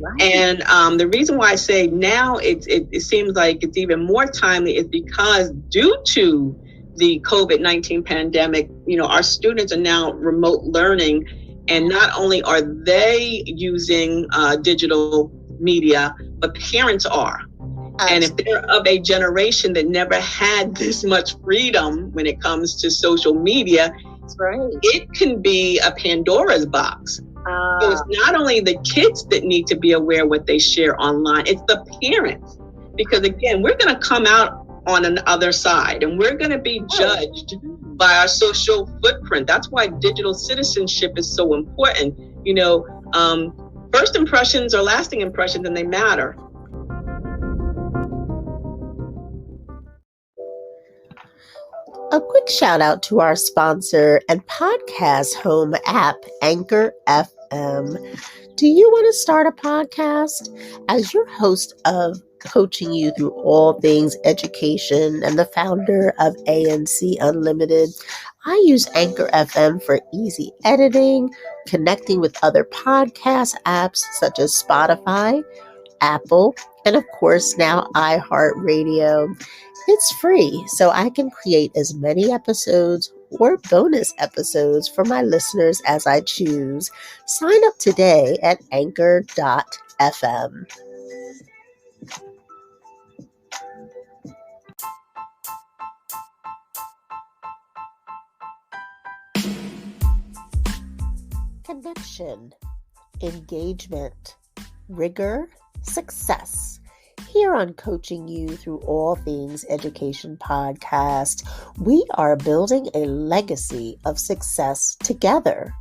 Right. And the reason why I say now it seems like it's even more timely is because due to the COVID-19 pandemic, our students are now remote learning. And not only are they using digital media, but parents are. And if they're of a generation that never had this much freedom when it comes to social media, That's right. it can be a Pandora's box. So it's not only the kids that need to be aware what they share online, it's the parents. Because again, we're going to come out on the other side and we're going to be judged by our social footprint. That's why digital citizenship is so important. First impressions are lasting impressions and they matter. A quick shout out to our sponsor and podcast home app, Anchor FM. Do you want to start a podcast? As your host of Coaching You Through All Things Education and the founder of ANC Unlimited, I use Anchor FM for easy editing, connecting with other podcast apps such as Spotify, Apple, and of course now iHeartRadio. It's free, so I can create as many episodes or bonus episodes for my listeners as I choose. Sign up today at anchor.fm. Connection, engagement, rigor, success. Here on Coaching You Through All Things Education podcast, we are building a legacy of success together,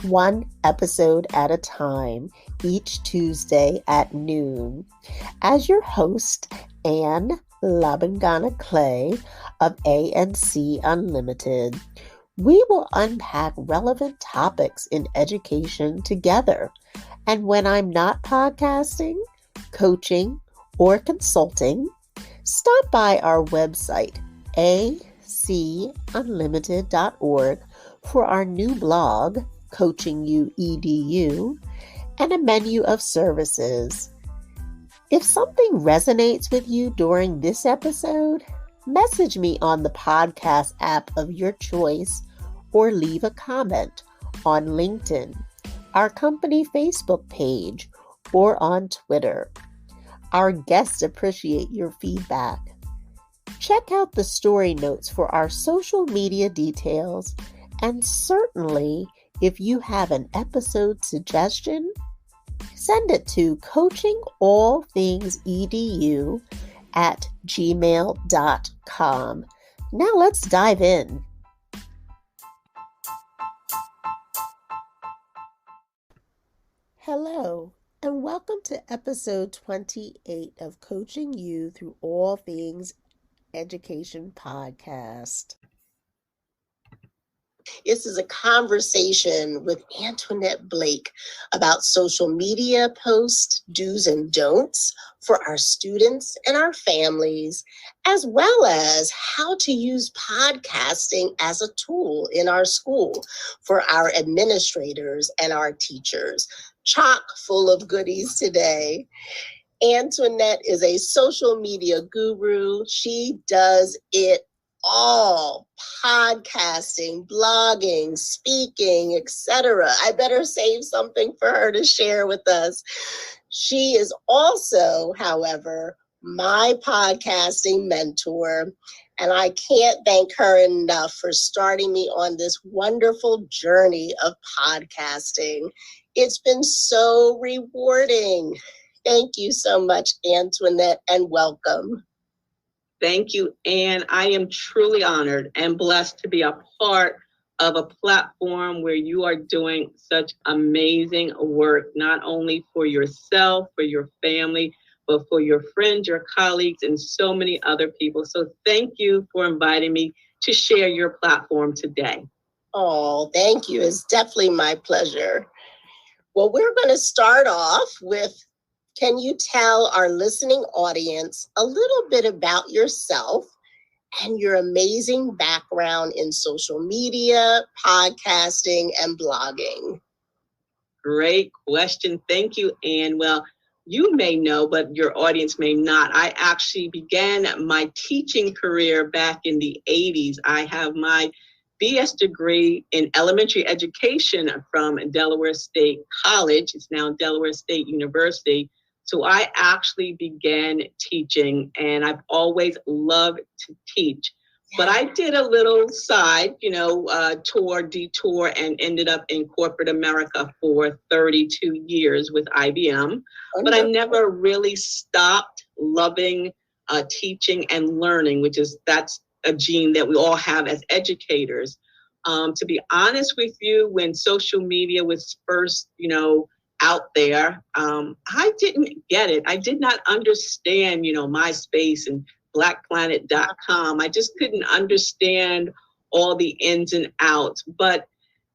one episode at a time, each Tuesday at noon. As your host, Anne Labangana Clay of ANC Unlimited, we will unpack relevant topics in education together. And when I'm not podcasting, coaching, or consulting, stop by our website, afunlimited.org, for our new blog, Coaching You EDU, and a menu of services. If something resonates with you during this episode, message me on the podcast app of your choice or leave a comment on LinkedIn, our company Facebook page, or on Twitter. Our guests appreciate your feedback. Check out the story notes for our social media details, and certainly, if you have an episode suggestion, send it to coachingallthingsedu@gmail.com. Now let's dive in. Hello, and welcome to episode 28 of Coaching You Through All Things Education podcast. This is a conversation with Antoinette Blake about social media posts, do's and don'ts for our students and our families, as well as how to use podcasting as a tool in our school for our administrators and our teachers. Chock full of goodies today. Antoinette is a social media guru. She does it all: podcasting, blogging, speaking, etc. I better save something for her to share with us. She is also, however, my podcasting mentor, and I can't thank her enough for starting me on this wonderful journey of podcasting. It's been so rewarding. Thank you so much, Antoinette, and welcome. Thank you, Anne. I am truly honored and blessed to be a part of a platform where you are doing such amazing work, not only for yourself, for your family, but for your friends, your colleagues, and so many other people. So thank you for inviting me to share your platform today. Oh, thank you. It's definitely my pleasure. Well, we're going to start off with, can you tell our listening audience a little bit about yourself and your amazing background in social media, podcasting, and blogging? Great question. Thank you, Anne. Well, you may know, but your audience may not. I actually began my teaching career back in the 80s. I have my BS degree in elementary education from Delaware State College. It's now Delaware State University. So I actually began teaching, and I've always loved to teach. But I did a little side, detour, and ended up in corporate America for 32 years with IBM. But I never really stopped loving teaching and learning, that's a gene that we all have as educators. To be honest with you, when social media was first, out there, I didn't get it. I did not understand, MySpace and blackplanet.com. I just couldn't understand all the ins and outs. But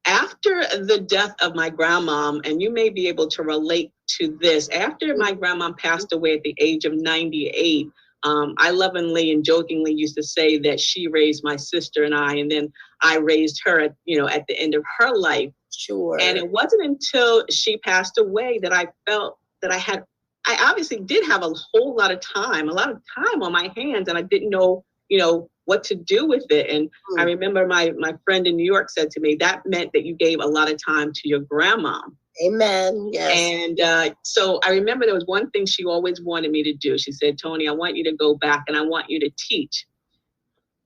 after the death of my grandmom, and you may be able to relate to this, after my grandmom passed away at the age of 98, I lovingly and jokingly used to say that she raised my sister and I, and then I raised her at the end of her life. Sure. And it wasn't until she passed away that I felt that I obviously did have a whole lot of time on my hands, and I didn't know, what to do with it. And I remember my friend in New York said to me, that meant that you gave a lot of time to your grandma. Amen. Yes. And so I remember there was one thing she always wanted me to do. She said, Tony, I want you to go back and I want you to teach.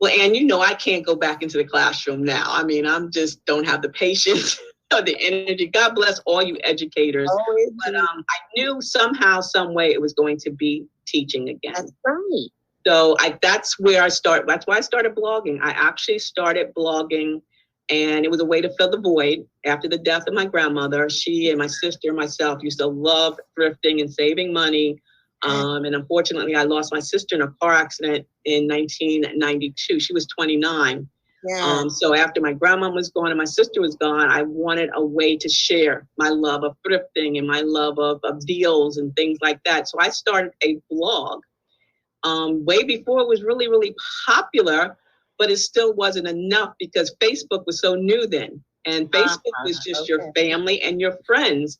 Well, Ann, I can't go back into the classroom now. I mean, just don't have the patience or the energy. God bless all you educators. But I knew somehow, some way it was going to be teaching again. That's right. So that's where I started. That's why I started blogging. I actually started blogging, and it was a way to fill the void after the death of my grandmother. She and my sister and myself used to love thrifting and saving money. And unfortunately, I lost my sister in a car accident in 1992. She was 29. Yeah. So after my grandma was gone and my sister was gone, I wanted a way to share my love of thrifting and my love of deals and things like that. So I started a blog way before it was really, really popular, but it still wasn't enough because Facebook was so new then. And Facebook was just your family and your friends.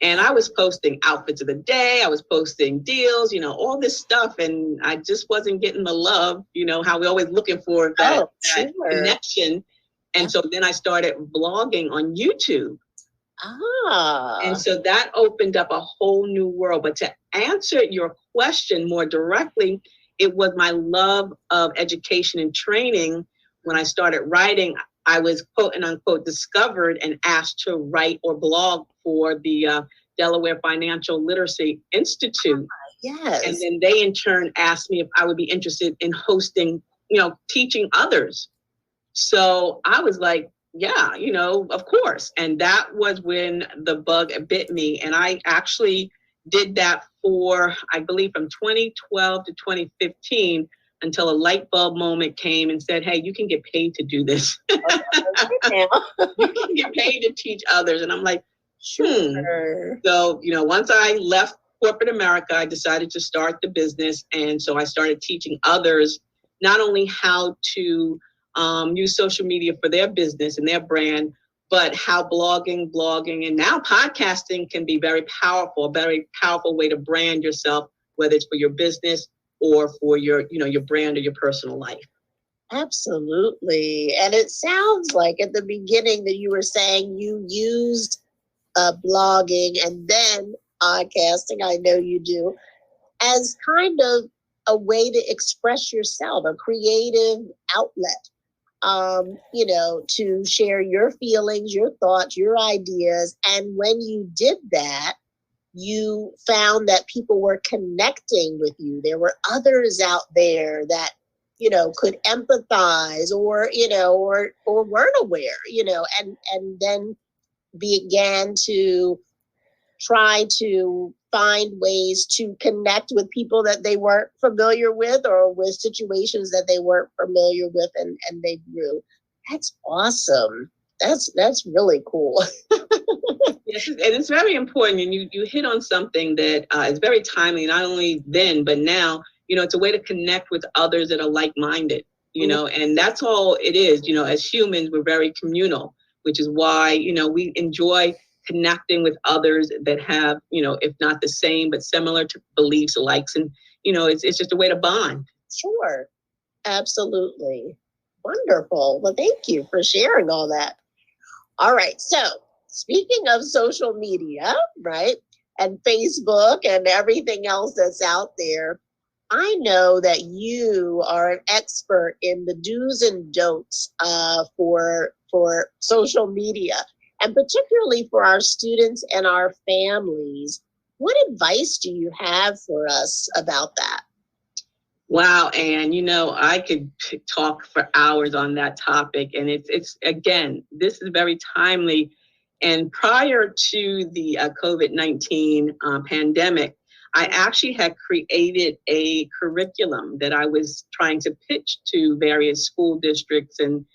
And I was posting outfits of the day. I was posting deals, all this stuff. And I just wasn't getting the love, how we always looking for that connection. And so then I started blogging on YouTube. And so that opened up a whole new world. But to answer your question more directly, it was my love of education and training. When I started writing, I was quote and unquote discovered and asked to write or blog for the Delaware Financial Literacy Institute. Yes. And then they in turn asked me if I would be interested in hosting, teaching others. So I was like, yeah, of course. And that was when the bug bit me. And I actually did that for, I believe, from 2012 to 2015 until a light bulb moment came and said, hey, you can get paid to do this. You can get paid to teach others. And I'm like, sure. So, once I left corporate America, I decided to start the business. And so I started teaching others not only how to use social media for their business and their brand, but how blogging, and now podcasting can be very powerful way to brand yourself, whether it's for your business or for your brand or your personal life. Absolutely. And it sounds like at the beginning that you were saying you used blogging and then podcasting, I know you do, as kind of a way to express yourself, a creative outlet. To share your feelings, your thoughts, your ideas. And when you did that, you found that people were connecting with you. There were others out there that, could empathize or weren't aware, and then began to try to find ways to connect with people that they weren't familiar with or with situations that they weren't familiar with, and they grew. That's awesome. That's really cool. Yes, and it's very important. And you hit on something that is very timely, not only then, but now, it's a way to connect with others that are like-minded, and that's all it is. As humans, we're very communal, which is why, we enjoy connecting with others that have, if not the same, but similar to beliefs, likes, and, it's just a way to bond. Sure. Absolutely. Wonderful. Well, thank you for sharing all that. All right. So speaking of social media, right, and Facebook and everything else that's out there, I know that you are an expert in the do's and don'ts for social media, and particularly for our students and our families. What advice do you have for us about that? Wow, and I could talk for hours on that topic, and it's again, this is very timely. And prior to the COVID-19 pandemic, I actually had created a curriculum that I was trying to pitch to various school districts and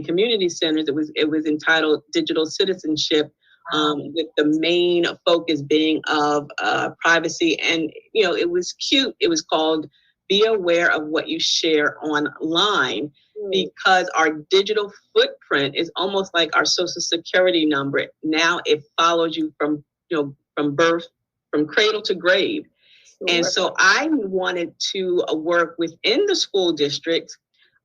community centers. It was entitled Digital Citizenship, with the main focus being of privacy. And it was cute. It was called Be Aware of What You Share Online, because our digital footprint is almost like our social security number. Now it follows you from birth, from cradle to grave. Sure. And so I wanted to work within the school districts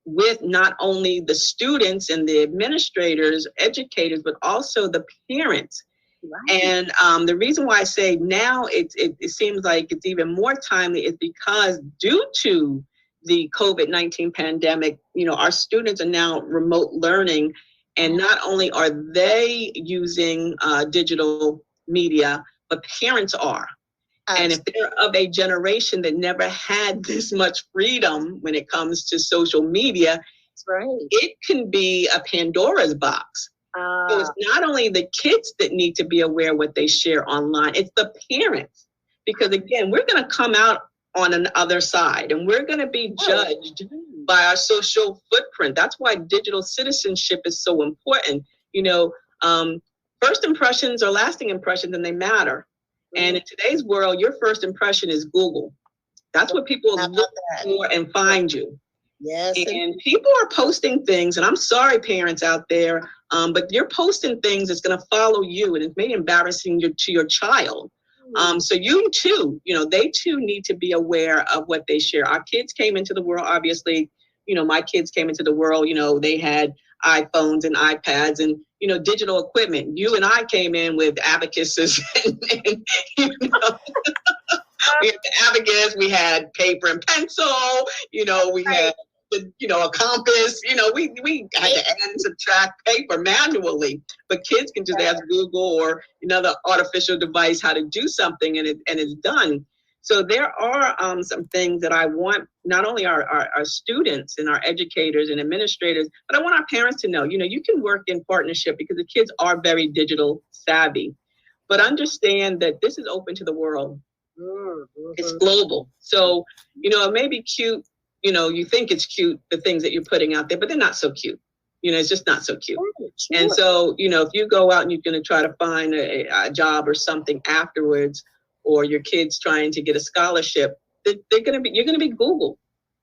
with not only the students and the administrators, educators, but also the parents. Right. And the reason why I say now it seems like it's even more timely is because due to the COVID-19 pandemic, our students are now remote learning, and not only are they using digital media, but parents are. And if they're of a generation that never had this much freedom when it comes to social media, that's right, it can be a Pandora's box. So it's not only the kids that need to be aware what they share online, it's the parents. Because again, we're going to come out on the other side, and we're going to be judged by our social footprint. That's why digital citizenship is so important. First impressions are lasting impressions, and they matter. And in today's world, your first impression is Google. That's what people look for and find you. Yes. And people are posting things, and I'm sorry, parents out there, but you're posting things that's going to follow you, and it's maybe embarrassing to your child. So you too, they too need to be aware of what they share. Our kids came into the world, obviously, my kids came into the world, they had iPhones and iPads and, digital equipment. You and I came in with abacuses and we had the abacus, we had paper and pencil, we had a compass, we had to add and subtract paper manually, but kids can just ask Google or another artificial device how to do something, and it's done. So there are some things that I want not only our students and our educators and administrators, but I want our parents to know, you can work in partnership because the kids are very digital savvy, but understand that this is open to the world. Mm-hmm. It's global. So, it may be cute. You think it's cute, the things that you're putting out there, but they're not so cute. It's just not so cute. Sure. And so, if you go out and you're going to try to find a job or something afterwards, or your kids trying to get a scholarship, you're going to be Google.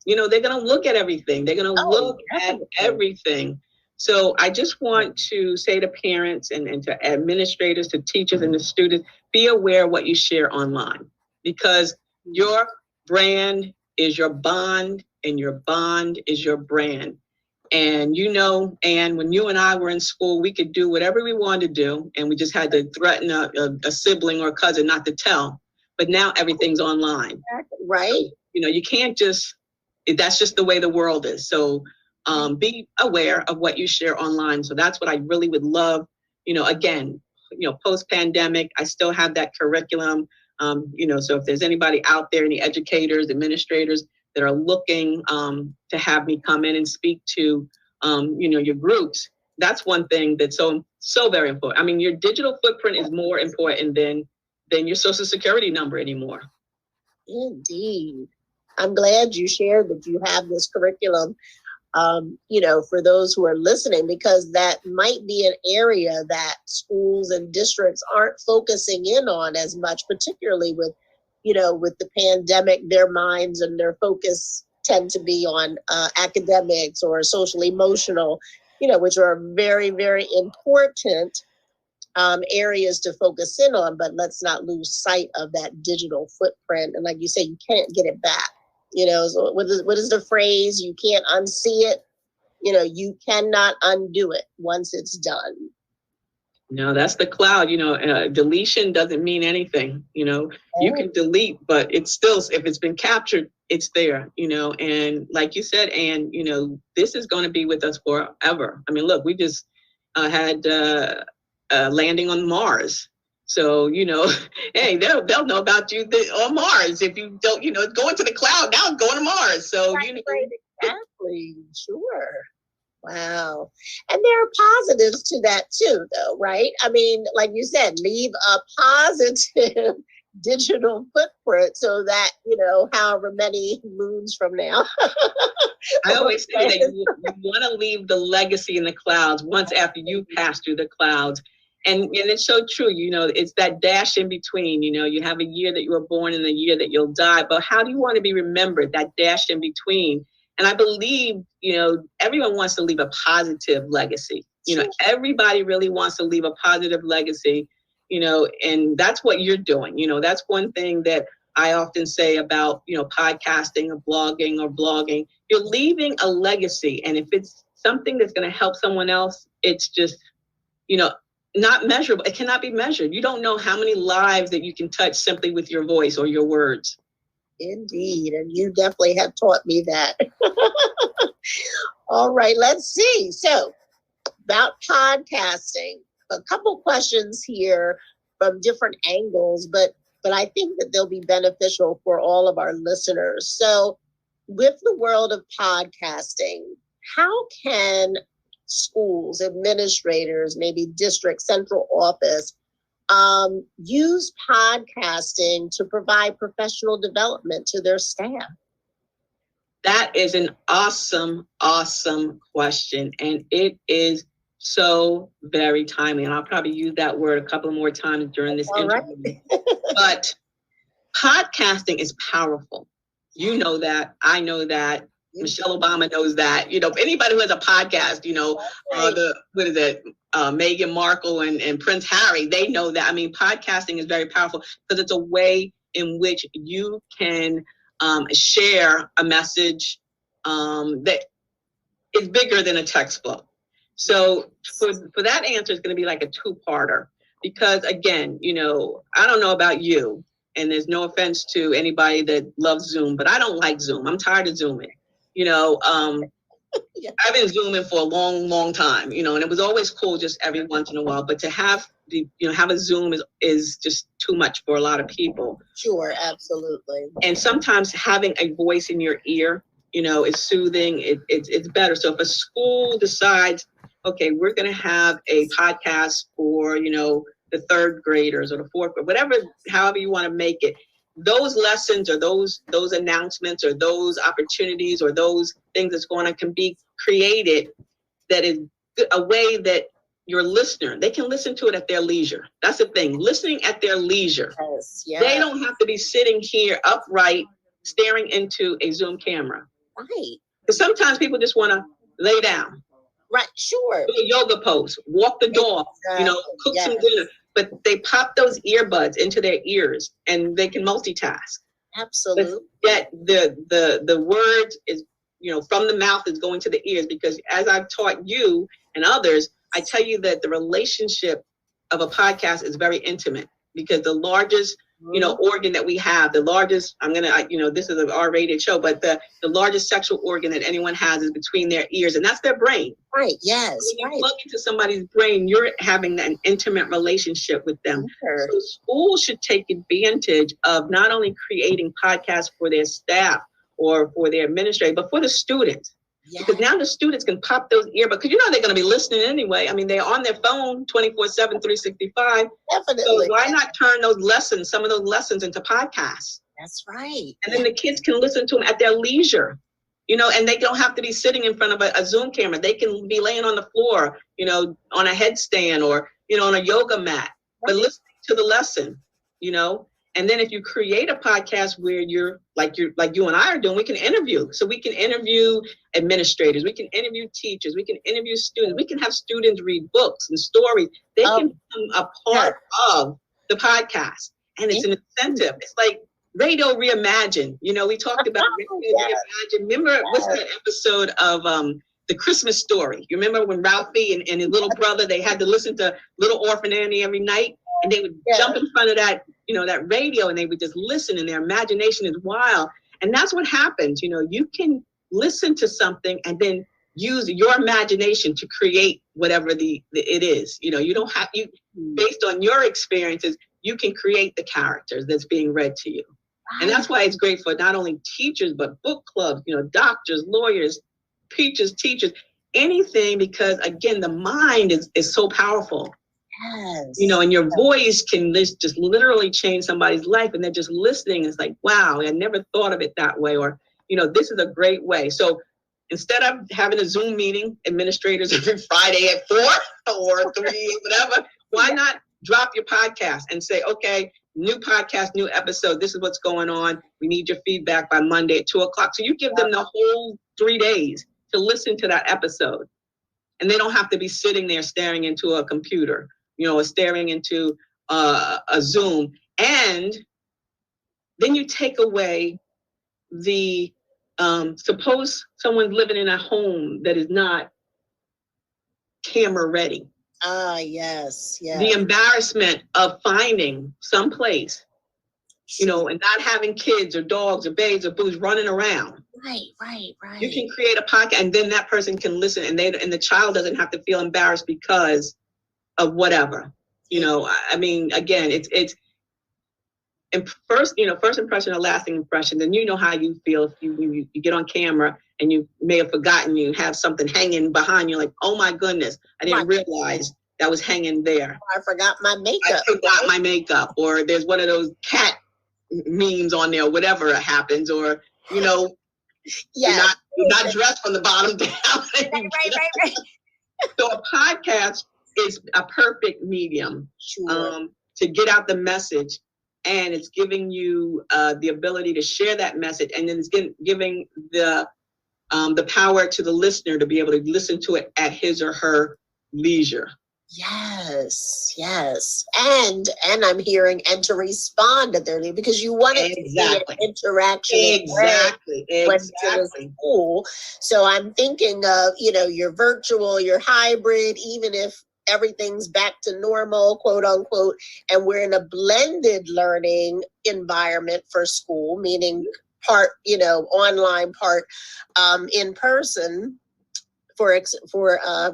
They're going to look at everything. They're going to look at everything. So I just want to say to parents and to administrators, to teachers and to students, be aware of what you share online, because your brand is your bond and your bond is your brand. And and when you and I were in school, we could do whatever we wanted to do, and we just had to threaten a sibling or a cousin not to tell. But now everything's online. Right. So, you can't that's just the way the world is. So be aware of what you share online. So that's what I really would love. Again, post-pandemic, I still have that curriculum. So if there's anybody out there, any educators, administrators that are looking to have me come in and speak to, your groups, that's one thing that's so very important. I mean, your digital footprint is more important than your social security number anymore. Indeed. I'm glad you shared that you have this curriculum, for those who are listening, because that might be an area that schools and districts aren't focusing in on as much, particularly with the pandemic. Their minds and their focus tend to be on academics or social emotional, which are very, very important. areas to focus in on, but let's not lose sight of that digital footprint. And like you say, you can't get it back. So what is the phrase? You can't unsee it. You cannot undo it once it's done. No, that's the cloud. Deletion doesn't mean anything. You can delete, but it's still, if it's been captured, it's there, and like you said, and, this is going to be with us forever. I mean, look, we just had landing on Mars. So, hey, they'll know about you on Mars. If you don't, it's going to the cloud, now it's going to Mars. So, right, exactly. Sure. Wow. And there are positives to that too, though, right? I mean, like you said, leave a positive digital footprint so that, however many moons from now. I always say that you want to leave the legacy in the clouds once after you pass through the clouds. And it's so true, it's that dash in between, you have a year that you were born and a year that you'll die. But how do you want to be remembered, that dash in between? And I believe, everyone wants to leave a positive legacy. Everybody really wants to leave a positive legacy, and that's what you're doing. That's one thing that I often say about, podcasting or blogging. You're leaving a legacy. And if it's something that's going to help someone else, it's just, not measurable. It cannot be measured. You don't know how many lives that you can touch simply with your voice or your words. Indeed. And you definitely have taught me that. All right, let's see. So about podcasting, a couple questions here from different angles, but I think that they'll be beneficial for all of our listeners. So with the world of podcasting, how can schools, administrators, maybe district central office, use podcasting to provide professional development to their staff? That is an awesome question. And it is so very timely. And I'll probably use that word a couple more times during this interview. Right. But podcasting is powerful. You know that. I know that. Michelle Obama knows that. Anybody who has a podcast, Meghan Markle and Prince Harry, they know that. I mean, podcasting is very powerful because it's a way in which you can share a message that is bigger than a text flow. So for that answer, it's going to be like a two-parter because, again, I don't know about you, and there's no offense to anybody that loves Zoom, but I don't like Zoom. I'm tired of Zooming. I've been Zooming for a long time, and it was always cool just every once in a while. But to have have a Zoom is just too much for a lot of people. Sure, absolutely. And sometimes having a voice in your ear, is soothing. It's better. So if a school decides, okay, we're going to have a podcast for, the third graders or the fourth, or whatever, however you want to make it, those lessons or those announcements or those opportunities or those things that's going on can be created that is a way that your listener, they can listen to it at their leisure. That's the thing, listening at their leisure. Yes. They don't have to be sitting here upright, staring into a Zoom camera. Right. Because sometimes people just want to lay down. Right, sure. Do a yoga pose, walk the dog, cook some dinner. But they pop those earbuds into their ears and they can multitask. Absolutely. But yet the words is, from the mouth is going to the ears, because as I've taught you and others, I tell you that the relationship of a podcast is very intimate, because the largest, organ that we have, the largest, this is an R-rated show, but the largest sexual organ that anyone has is between their ears, and that's their brain. Right, yes. When you plug into somebody's brain, you're having an intimate relationship with them. Sure. So schools should take advantage of not only creating podcasts for their staff or for their administrator, but for the students. Yes. Because now the students can pop those earbuds, because they're going to be listening anyway. I mean, they're on their phone 24/7, 365. Definitely. So why not turn some of those lessons into podcasts? That's right. And then the kids can listen to them at their leisure, and they don't have to be sitting in front of a Zoom camera. They can be laying on the floor, on a headstand or, on a yoga mat, but listening to the lesson, And then if you create a podcast where you're like you and I are doing, we can interview. So we can interview administrators, we can interview teachers, we can interview students, we can have students read books and stories. They can become a part of the podcast. And it's an incentive. It's like Radio Reimagined. You know, we talked about Radio Reimagined. Remember, what's that episode of The Christmas Story? You remember when Ralphie and his little brother, they had to listen to Little Orphan Annie every night? And they would jump in front of that, you know, that radio, and they would just listen, and their imagination is wild. And that's what happens. You know, you can listen to something and then use your imagination to create whatever it is. You know, you don't have, based on your experiences, you can create the characters that's being read to you. And that's why it's great for not only teachers, but book clubs, you know, doctors, lawyers, preachers, teachers, anything, because again, the mind is so powerful. Yes. You know, and your voice can just literally change somebody's life, and they're just listening. It's like, wow, I never thought of it that way. Or, you know, this is a great way. So instead of having a Zoom meeting, administrators every Friday at 4 or 3, whatever, why not drop your podcast and say, okay, new podcast, new episode. This is what's going on. We need your feedback by Monday at 2:00. So you give them the whole 3 days to listen to that episode. And they don't have to be sitting there staring into a computer, you know, or staring into a Zoom. And then you take away the, suppose someone's living in a home that is not camera ready. Yes. The embarrassment of finding someplace, you know, and not having kids or dogs or babes or boos running around. Right. You can create a podcast, and then that person can listen, and the child doesn't have to feel embarrassed because of whatever. You know, I mean, again, it's first impression or lasting impression. Then you know how you feel if you get on camera and you may have forgotten you have something hanging behind you, like, oh my goodness, I didn't realize that was hanging there. I forgot my makeup. My makeup, or there's one of those cat memes on there, whatever happens, or, you know, you're not dressed from the bottom down. Right. So a podcast is a perfect medium to get out the message, and it's giving you the ability to share that message, and then it's giving the power to the listener to be able to listen to it at his or her leisure. Yes. And I'm hearing, and to respond to their need, because you want it to be an interaction. Exactly. To the school. So I'm thinking of, you know, your virtual, your hybrid, even if everything's back to normal, quote unquote, and we're in a blended learning environment for school, meaning part, you know, online, part in person, for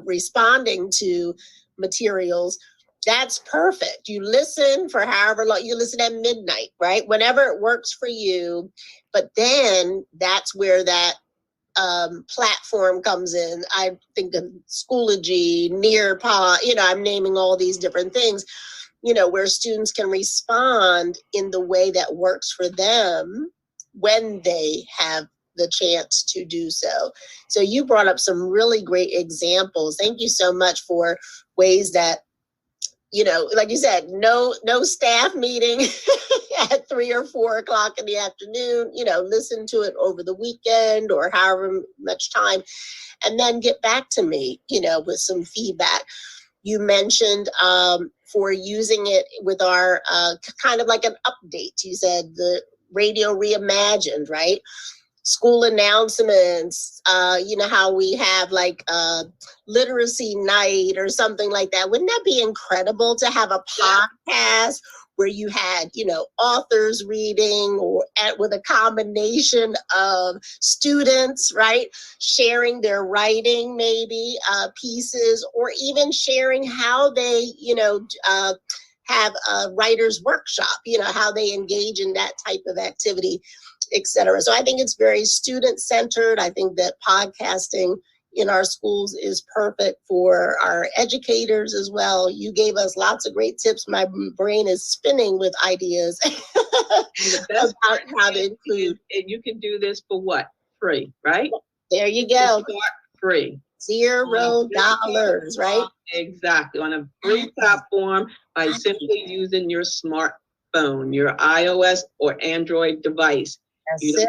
responding to materials. That's perfect. You listen for however long, you listen at midnight, right? Whenever it works for you. But then that's where that platform comes in. I think of Schoology, Nearpod, you know, I'm naming all these different things, you know, where students can respond in the way that works for them when they have the chance to do so. So you brought up some really great examples. Thank you so much for ways that, you know, like you said, no staff meeting at 3 or 4 o'clock in the afternoon, you know, listen to it over the weekend or however much time, and then get back to me, you know, with some feedback. You mentioned for using it with our kind of like an update. You said the Radio Reimagined, right? School announcements, you know, how we have like literacy night or something like that. Wouldn't that be incredible to have a podcast where you had, you know, authors reading, or with a combination of students, right, sharing their writing, maybe pieces, or even sharing how they, you know, have a writer's workshop, you know, how they engage in that type of activity, etc. So I think it's very student-centered. I think that podcasting in our schools is perfect for our educators as well. You gave us lots of great tips. My brain is spinning with ideas about how to include. And you can do this for what? Free, right? There you go. Start free. $0, right? Exactly. On a free platform by simply using your smartphone. phone, your iOS or Android device. That's it.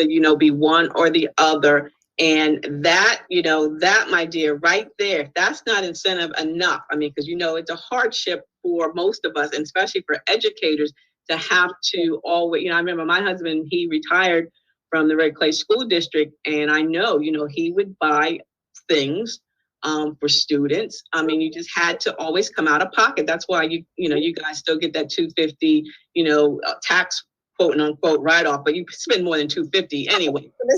You have to, be one or the other. And that, that, my dear, right there, if that's not incentive enough, I mean, because, it's a hardship for most of us, and especially for educators, to have to always, I remember my husband, he retired from the Red Clay School District, and I know, he would buy things for students. I mean, you just had to always come out of pocket. That's why you guys still get that $250, tax quote unquote write off, but you spend more than $250 anyway. But,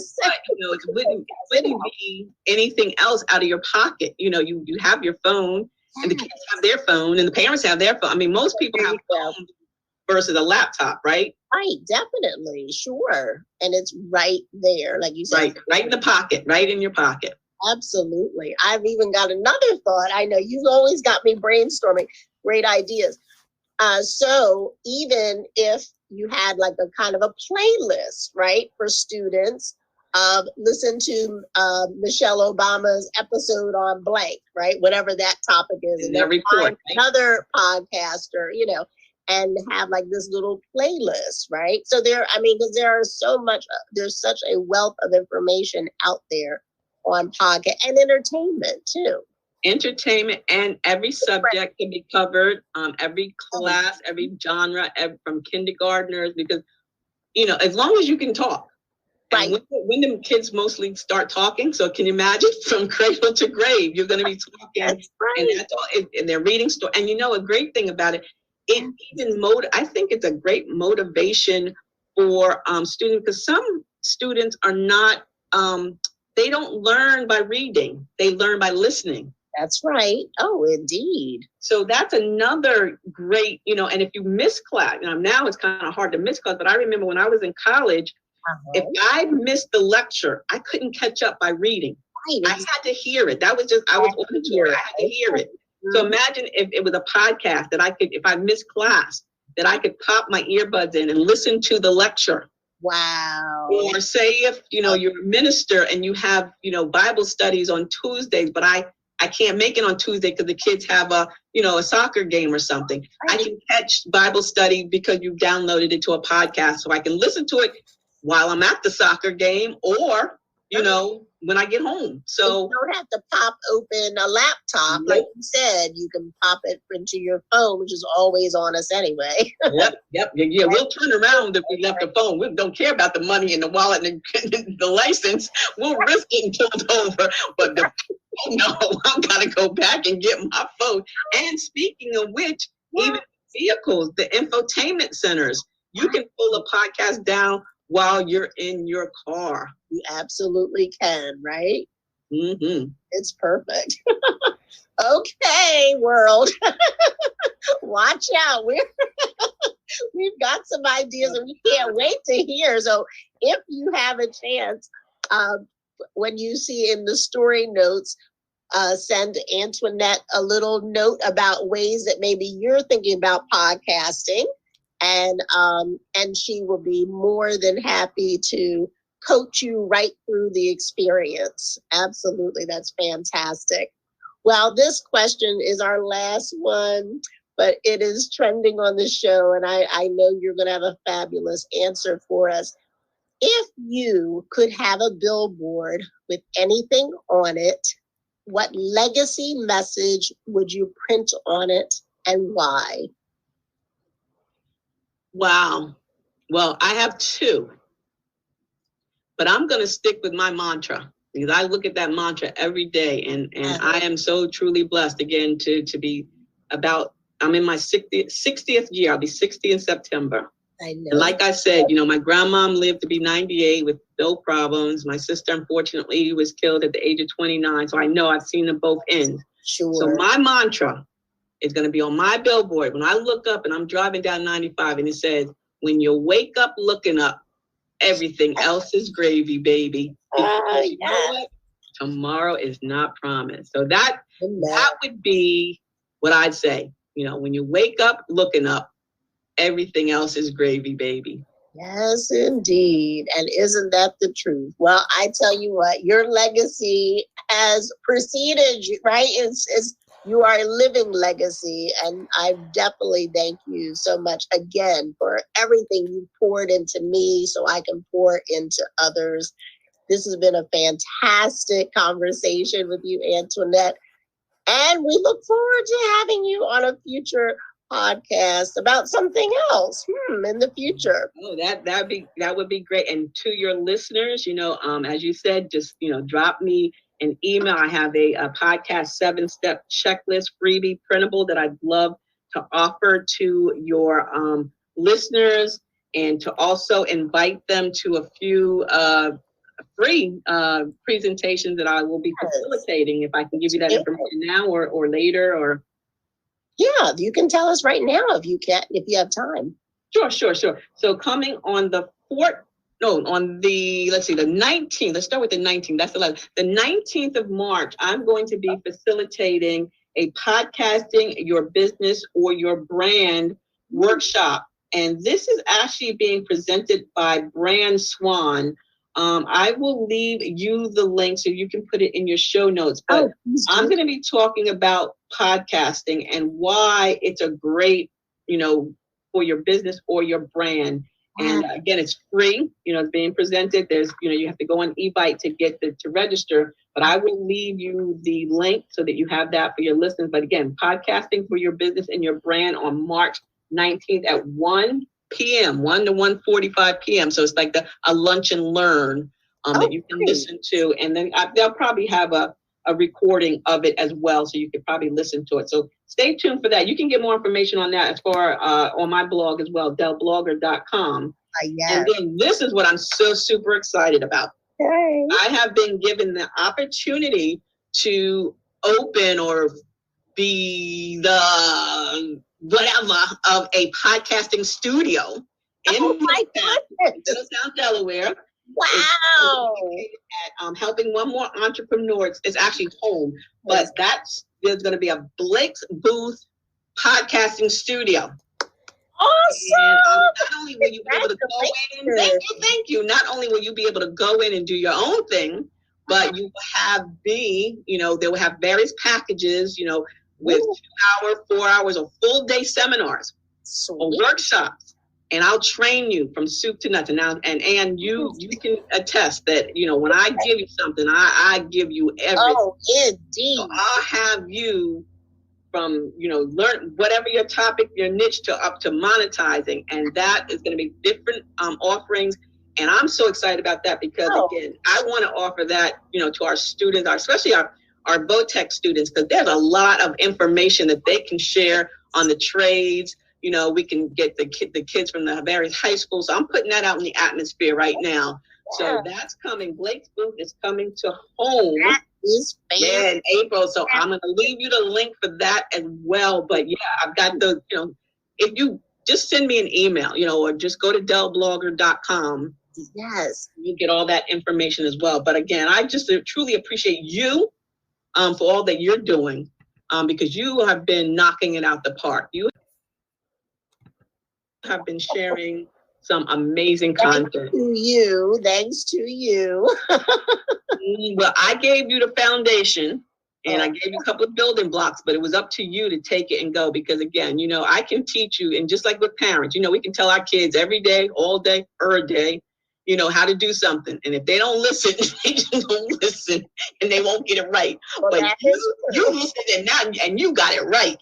it wouldn't be anything else out of your pocket. You have your phone, and the kids have their phone, and the parents have their phone. I mean, most people have phones versus a laptop, right? Right, definitely, sure. And it's right there, like you said. Right in the pocket, right in your pocket. Absolutely. I've even got another thought. I know you've always got me brainstorming great ideas. So even if you had like a kind of a playlist, right, for students, listen to Michelle Obama's episode on blank, right, whatever that topic is, and then find another podcaster, and have like this little playlist, right? So because there's such a wealth of information out there on podcast and entertainment too. Entertainment, and every subject can be covered, every class, every genre, from kindergartners, because, as long as you can talk. Right. And when the kids mostly start talking, so can you imagine, from cradle to grave, you're going to be talking. That's right. And that's all, and they're reading stories. And a great thing about it, I think it's a great motivation for students, because some students are not, they don't learn by reading, they learn by listening. That's right. Oh, indeed. So that's another great, and if you miss class, now it's kind of hard to miss class, but I remember when I was in college, if I missed the lecture, I couldn't catch up by reading. Right. I had to hear it. That was just, I was auditory. I had to hear it. So imagine if it was a podcast that I could, if I missed class, that I could pop my earbuds in and listen to the lecture. Wow. Or say if, you're a minister and you have, Bible studies on Tuesdays, but I can't make it on Tuesday because the kids have a soccer game or something. Right. I can catch Bible study because you downloaded it to a podcast, so I can listen to it while I'm at the soccer game, or, when I get home. So you don't have to pop open a laptop. Like you said, you can pop it into your phone, which is always on us anyway. Yep. Yeah, we'll turn around if we left the phone. We don't care about the money in the wallet and the license. We'll risk getting pulled over. But I've got to go back and get my phone. And speaking of which, even vehicles, the infotainment centers, you can pull a podcast down while you're in your car. You absolutely can, right? Mm-hmm. It's perfect. Okay, world. Watch out. We've got some ideas and we can't wait to hear. So if you have a chance, when you see in the story notes, send Antoinette a little note about ways that maybe you're thinking about podcasting. And she will be more than happy to coach you right through the experience. Absolutely. That's fantastic. Well, this question is our last one, but it is trending on the show. And I know you're going to have a fabulous answer for us. If you could have a billboard with anything on it, what legacy message would you print on it and why? Wow. Well, I have two, but I'm going to stick with my mantra, because I look at that mantra every day, and I am so truly blessed again to be I'm in my 60th year. I'll be 60 in September. I know. And like I said, my grandmom lived to be 98 with no problems. My sister, unfortunately, was killed at the age of 29. So I know I've seen them both ends. Sure. So my mantra is going to be on my billboard when I look up and I'm driving down 95, and it says, when you wake up looking up, everything else is gravy, baby. You know what? Tomorrow is not promised. So that would be what I'd say. When you wake up looking up, everything else is gravy, baby. Yes, indeed. And isn't that the truth? Well, I tell you what, your legacy has preceded you, right? It's You are a living legacy, and I definitely thank you so much again for everything you poured into me so I can pour into others. This has been a fantastic conversation with you, Antoinette, and we look forward to having you on a future podcast about something else in the future. Oh, that would be great. And to your listeners, as you said, just drop me an email. I have a podcast 7-step checklist freebie printable that I'd love to offer to your listeners, and to also invite them to a few free presentations that I will be facilitating. If I can give you that information now or later, or yeah, you can tell us right now if you have time. Sure. So coming on the let's see, the 19th. Let's start with the 19th. That's 11. The 19th of March, I'm going to be facilitating a podcasting your business or your brand workshop. And this is actually being presented by BrandSwan. I will leave you the link so you can put it in your show notes. But I'm going to be talking about podcasting and why it's a great, for your business or your brand. And again, it's free. It's being presented. There's, you have to go on eBite to get to register. But I will leave you the link so that you have that for your listeners. But again, podcasting for your business and your brand on March 19th at 1 p.m., 1 to 1:45 p.m. So it's like a lunch and learn that you can listen to. And then they'll probably have a recording of it as well, so you could probably listen to it. So stay tuned for that. You can get more information on that as far on my blog as well, delblogger.com. Yes. And then this is what I'm so super excited about. Okay. I have been given the opportunity to open or be the whatever of a podcasting studio in Middletown, Delaware. Wow. At Helping One More Entrepreneur. It's actually home, but there's going to be a Blake's Booth podcasting studio. Awesome. And not only will you be able to go in and thank you. Not only will you be able to go in and do your own thing, but you will have they will have various packages, with 2 hour, 4 hours, or full day seminars or workshops. And I'll train you from soup to nuts. And you can attest that, when I give you something, I give you everything. Oh, indeed. So I'll have you from, learn whatever your topic, your niche, to up to monetizing. And that is going to be different offerings. And I'm so excited about that because, again, I want to offer that, to our students, especially our VOTEC students, because there's a lot of information that they can share on the trades. We can get the kids from the various high schools. So I'm putting that out in the atmosphere right now. So that's coming. Blake's Booth is coming to home. That is in April. So I'm going to leave you the link for that as well. But yeah, I've got if you just send me an email, or just go to delblogger.com. Yes. You get all that information as well. But again, I just truly appreciate you for all that you're doing because you have been knocking it out the park. You have been sharing some amazing content. Thanks to you. Well, I gave you the foundation and I gave you a couple of building blocks, but it was up to you to take it and go because, again, I can teach you. And just like with parents, we can tell our kids every day, all day, every day, how to do something. And if they don't listen, they just don't listen and they won't get it right. Well, but you listen and you got it right.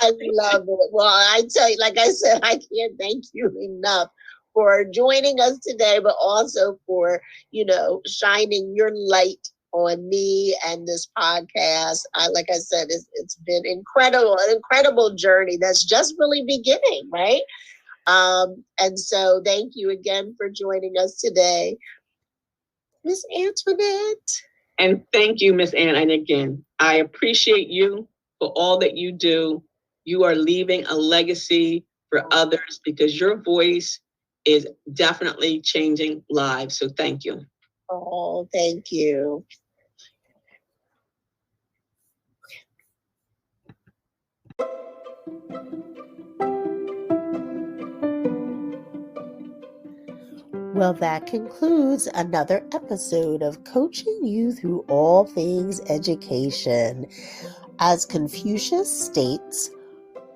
I love it. Well, I tell you, like I said, I can't thank you enough for joining us today, but also for, shining your light on me and this podcast. Like I said, it's been incredible, an incredible journey that's just really beginning, right? And so thank you again for joining us today, Miss Antoinette. And thank you, Miss Ann. And again, I appreciate you for all that you do. You are leaving a legacy for others because your voice is definitely changing lives. So thank you. Oh, thank you. Well, that concludes another episode of Coaching You Through All Things Education. As Confucius states,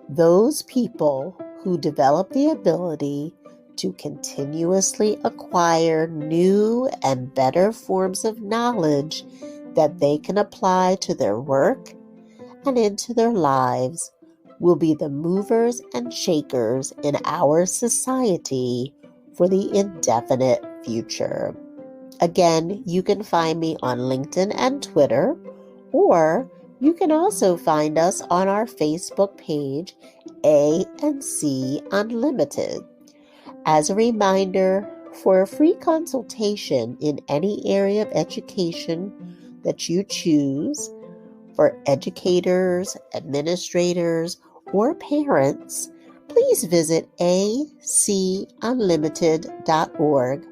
those people who develop the ability to continuously acquire new and better forms of knowledge that they can apply to their work and into their lives will be the movers and shakers in our society for the indefinite future. Again, you can find me on LinkedIn and Twitter, or you can also find us on our Facebook page, A&C Unlimited. As a reminder, for a free consultation in any area of education that you choose, for educators, administrators, or parents, please visit afunlimited.org.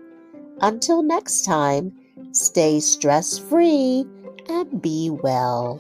Until next time, stay stress-free and be well.